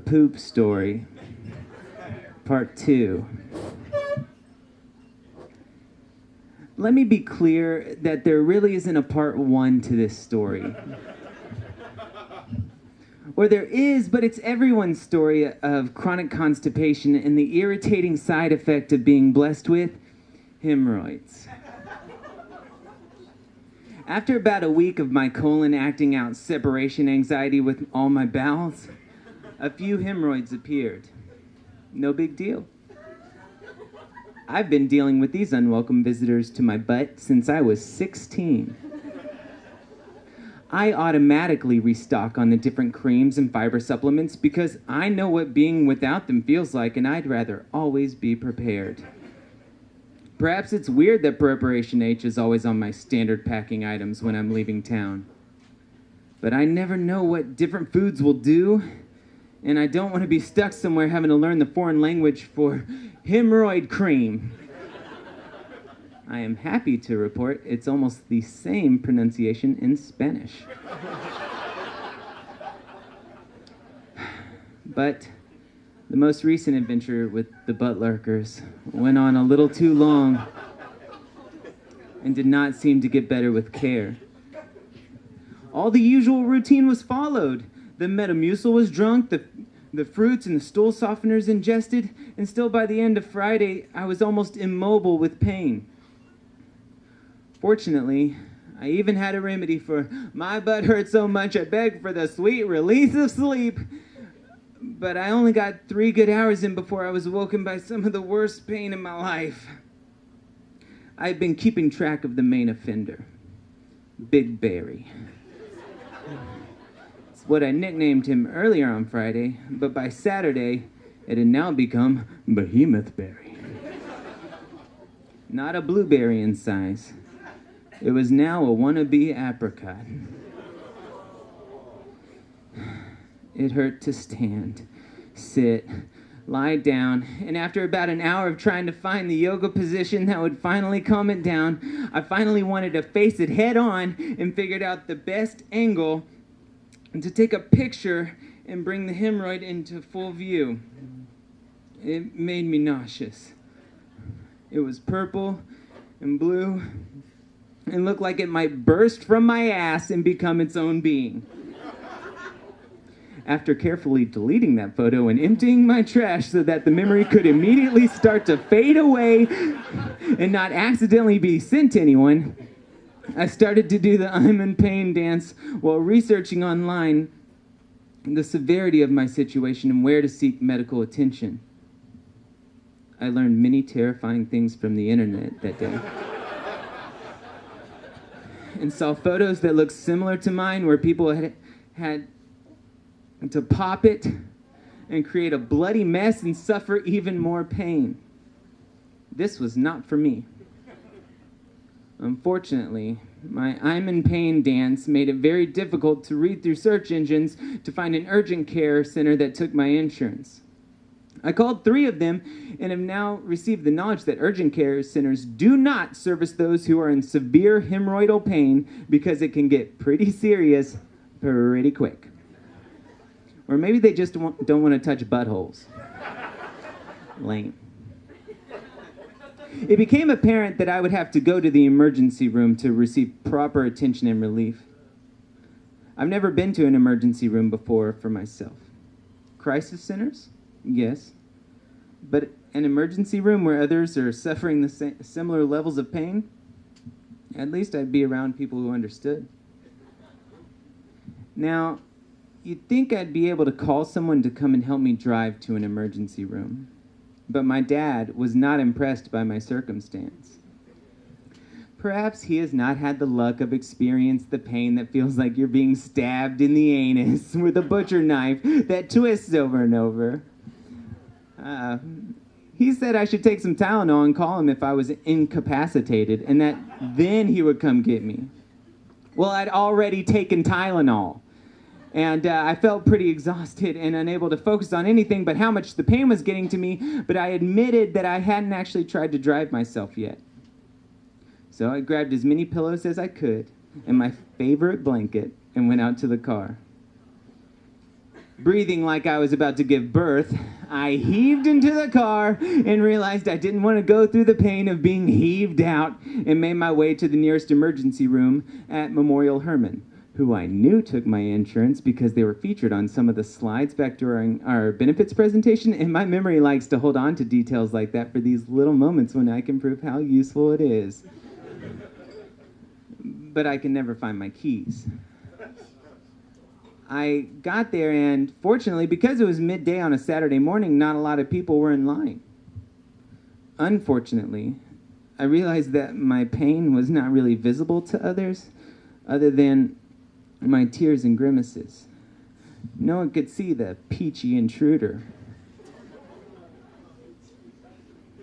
poop story. Part 2. Let me be clear that there really isn't a part 1 to this story. Or there is, but it's everyone's story of chronic constipation and the irritating side effect of being blessed with hemorrhoids. After about a week of my colon acting out separation anxiety with all my bowels, a few hemorrhoids appeared. No big deal. I've been dealing with these unwelcome visitors to my butt since I was 16. I automatically restock on the different creams and fiber supplements because I know what being without them feels like, and I'd rather always be prepared. Perhaps it's weird that Preparation H is always on my standard packing items when I'm leaving town. But I never know what different foods will do, and I don't want to be stuck somewhere having to learn the foreign language for hemorrhoid cream. I am happy to report it's almost the same pronunciation in Spanish. But the most recent adventure with the butt lurkers went on a little too long and did not seem to get better with care. All the usual routine was followed. The Metamucil was drunk, the fruits and the stool softeners ingested, and still by the end of Friday, I was almost immobile with pain. Fortunately, I even had a remedy for my butt hurt so much I begged for the sweet release of sleep. But I only got 3 good hours in before I was awoken by some of the worst pain in my life. I've been keeping track of the main offender, Big Barry. It's what I nicknamed him earlier on Friday, but by Saturday, it had now become Behemoth Berry. Not a blueberry in size. It was now a wannabe apricot. It hurt to stand, sit, lie down, and after about an hour of trying to find the yoga position that would finally calm it down, I finally wanted to face it head on and figured out the best angle to take a picture and bring the hemorrhoid into full view. It made me nauseous. It was purple and blue and looked like it might burst from my ass and become its own being. After carefully deleting that photo and emptying my trash so that the memory could immediately start to fade away and not accidentally be sent to anyone, I started to do the I'm in pain dance while researching online the severity of my situation and where to seek medical attention. I learned many terrifying things from the internet that day. And saw photos that looked similar to mine where people had to pop it and create a bloody mess and suffer even more pain. This was not for me. Unfortunately, my I'm in pain dance made it very difficult to read through search engines to find an urgent care center that took my insurance. I called 3 of them and have now received the knowledge that urgent care centers do not service those who are in severe hemorrhoidal pain because it can get pretty serious pretty quick. Or maybe they just don't want to touch buttholes. Lame. It became apparent that I would have to go to the emergency room to receive proper attention and relief. I've never been to an emergency room before for myself. Crisis centers? Yes. But an emergency room where others are suffering the similar levels of pain? At least I'd be around people who understood. Now, you'd think I'd be able to call someone to come and help me drive to an emergency room. But my dad was not impressed by my circumstance. Perhaps he has not had the luck of experiencing the pain that feels like you're being stabbed in the anus with a butcher knife that twists over and over. He said I should take some Tylenol and call him if I was incapacitated, and that then he would come get me. Well, I'd already taken Tylenol. And I felt pretty exhausted and unable to focus on anything but how much the pain was getting to me, but I admitted that I hadn't actually tried to drive myself yet. So I grabbed as many pillows as I could and my favorite blanket and went out to the car. Breathing like I was about to give birth, I heaved into the car and realized I didn't want to go through the pain of being heaved out, and made my way to the nearest emergency room at Memorial Hermann, who I knew took my insurance because they were featured on some of the slides back during our benefits presentation, and my memory likes to hold on to details like that for these little moments when I can prove how useful it is. But I can never find my keys. I got there, and fortunately, because it was midday on a Saturday morning, not a lot of people were in line. Unfortunately, I realized that my pain was not really visible to others, other than my tears and grimaces. No one could see the peachy intruder.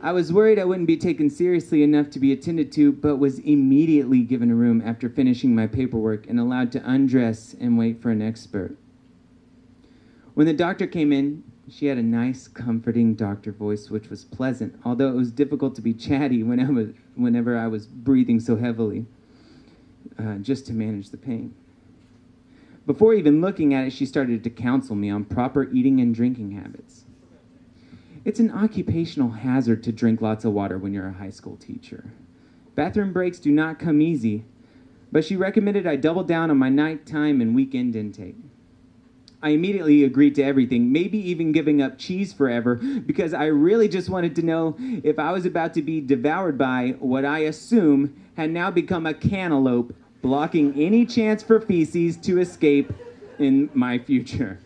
I was worried I wouldn't be taken seriously enough to be attended to, but was immediately given a room after finishing my paperwork and allowed to undress and wait for an expert. When the doctor came in, she had a nice, comforting doctor voice, which was pleasant, although it was difficult to be chatty whenever I was breathing so heavily, just to manage the pain. Before even looking at it, she started to counsel me on proper eating and drinking habits. It's an occupational hazard to drink lots of water when you're a high school teacher. Bathroom breaks do not come easy, but she recommended I double down on my nighttime and weekend intake. I immediately agreed to everything, maybe even giving up cheese forever, because I really just wanted to know if I was about to be devoured by what I assume had now become a cantaloupe, blocking any chance for feces to escape in my future.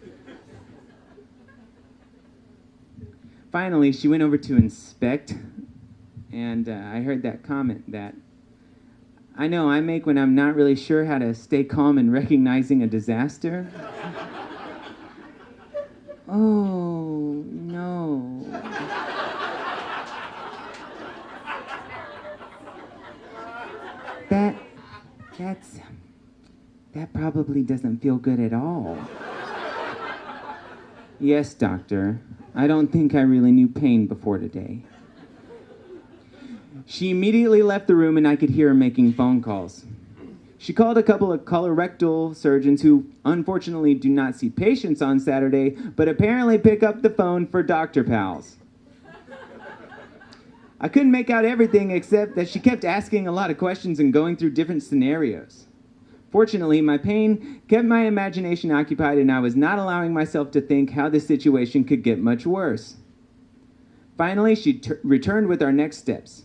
Finally, she went over to inspect, and I heard that comment that I know I make when I'm not really sure how to stay calm in recognizing a disaster. Oh, no. That probably doesn't feel good at all. Yes, doctor. I don't think I really knew pain before today. She immediately left the room, and I could hear her making phone calls. She called a couple of colorectal surgeons who unfortunately do not see patients on Saturday, but apparently pick up the phone for doctor pals. I couldn't make out everything except that she kept asking a lot of questions and going through different scenarios. Fortunately, my pain kept my imagination occupied, and I was not allowing myself to think how the situation could get much worse. Finally, she returned with our next steps.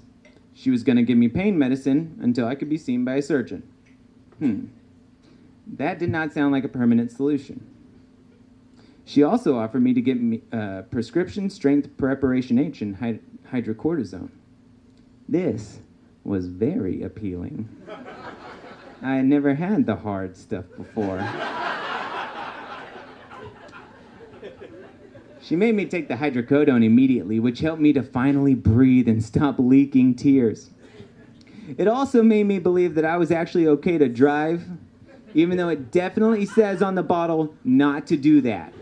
She was going to give me pain medicine until I could be seen by a surgeon. That did not sound like a permanent solution. She also offered me to get me prescription strength preparation H and hydrocortisone. This was very appealing. I had never had the hard stuff before. She made me take the hydrocodone immediately, which helped me to finally breathe and stop leaking tears. It also made me believe that I was actually okay to drive, even though it definitely says on the bottle not to do that.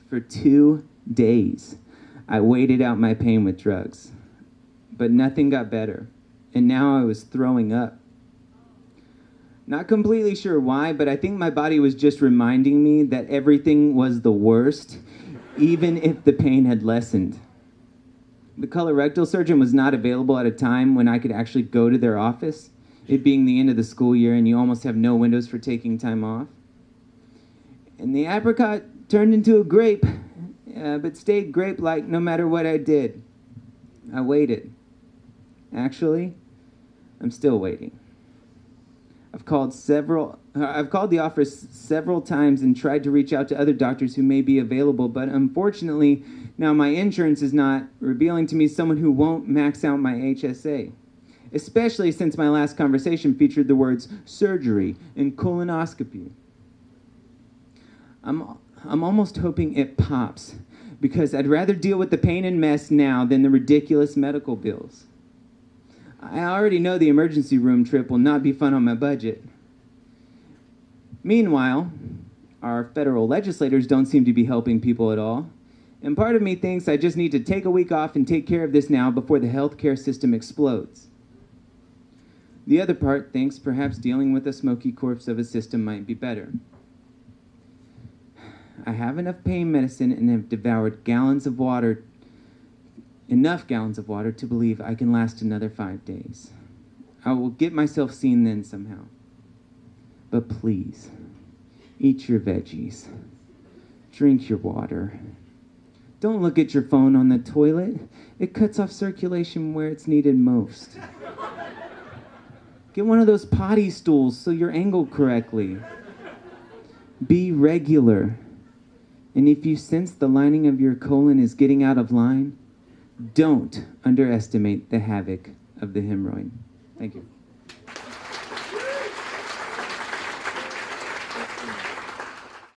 For 2 days, I waited out my pain with drugs, but nothing got better, and now I was throwing up. Not completely sure why, but I think my body was just reminding me that everything was the worst, even if the pain had lessened. The colorectal surgeon was not available at a time when I could actually go to their office, it being the end of the school year and you almost have no windows for taking time off. And the apricot turned into a grape, but stayed grape-like no matter what I did. I waited. Actually, I'm still waiting. I've called the office several times and tried to reach out to other doctors who may be available, but unfortunately, now my insurance is not revealing to me someone who won't max out my HSA, especially since my last conversation featured the words surgery and colonoscopy. I'm almost hoping it pops, because I'd rather deal with the pain and mess now than the ridiculous medical bills. I already know the emergency room trip will not be fun on my budget. Meanwhile, our federal legislators don't seem to be helping people at all. And part of me thinks I just need to take a week off and take care of this now before the healthcare system explodes. The other part thinks perhaps dealing with a smoky corpse of a system might be better. I have enough pain medicine and have devoured enough gallons of water to believe I can last another 5 days. I will get myself seen then somehow. But please, eat your veggies. Drink your water. Don't look at your phone on the toilet. It cuts off circulation where it's needed most. Get one of those potty stools so you're angled correctly. Be regular. And if you sense the lining of your colon is getting out of line, don't underestimate the havoc of the hemorrhoid. Thank you.